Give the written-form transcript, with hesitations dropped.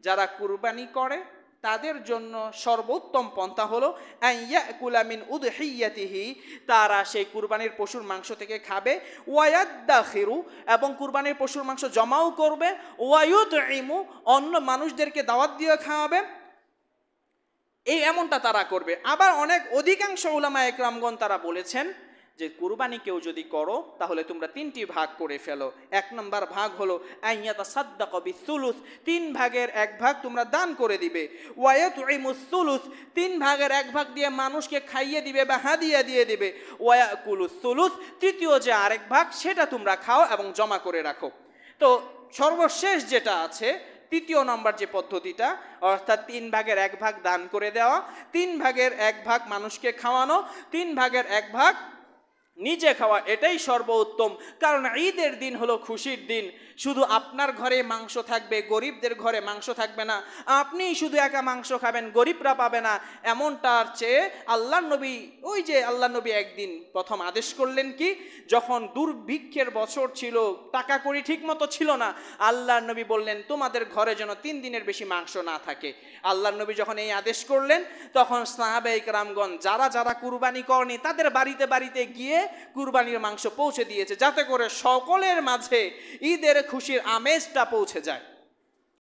যারা কুরবানি করে তাদের জন্য সর্বোত্তম পন্থা হলো আইয়াকুলা মিন উদহিয়াতিহি, তারা সেই কুরবানির পশুর মাংস থেকে খাবে, ওয়ায়াদ্দাখিরু এবং কুরবানির পশুর মাংস জমাও করবে, ওয়ায়ুতইমু অন্য মানুষদেরকে দাওয়াত দিয়ে খাওয়াবে, এই এমনটা তারা করবে। আবার অধিকাংশ উলামা একরামগণ তারা বলেছেন যে কুরবানি কেউ যদি করো তাহলে তোমরা তিনটি ভাগ করে ফেলো। এক নম্বর ভাগ হলো আইয়াতাসাদ্দাক বিসুলুস, 3 ভাগের 1 ভাগ তোমরা দান করে দিবে, ওয়ায়াতুইমুস সুলুস, 3 ভাগের 1 ভাগ দিয়ে মানুষকে খাইয়ে দিবে বা হাদিয়া দিয়ে দিবে, ওয়ায়াকুলুস সুলুস, তৃতীয় যে আরেক ভাগ সেটা তোমরা খাও এবং জমা করে রাখো। তো সর্বশেষ যেটা আছে, তৃতীয় নম্বর যে পদ্ধতিটা, অর্থাৎ 3 ভাগের 1 ভাগ দান করে দেওয়া, 3 ভাগের 1 ভাগ মানুষকে খাওয়ানো, 3 ভাগের 1 ভাগ নিজে খাওয়া, এটাই সর্বোত্তম। কারণ ঈদের দিন হলো খুশির দিন। শুধু আপনার ঘরে মাংস থাকবে, গরিবদের ঘরে মাংস থাকবে না, আপনিই শুধু একা মাংস খাবেন, গরিবরা পাবে না, এমনটার চেয়ে আল্লাহর নবী একদিন প্রথম আদেশ করলেন কি, যখন দুর্ভিক্ষের বছর ছিল, টাকা কড়ি ঠিক মতো ছিল না, আল্লাহর নবী বললেন তোমাদের ঘরে যেন 3 দিনের বেশি মাংস না থাকে। আল্লাহর নবী যখন এই আদেশ করলেন, তখন সাহাবায়ে কেরামগণ যারা যারা কুরবানি করেনি তাদের বাড়িতে বাড়িতে গিয়ে কুরবানির মাংস পৌঁছে দিয়েছে, যাতে করে সকলের মাঝে ঈদের খুশির আমেজটা পৌঁছে যায়।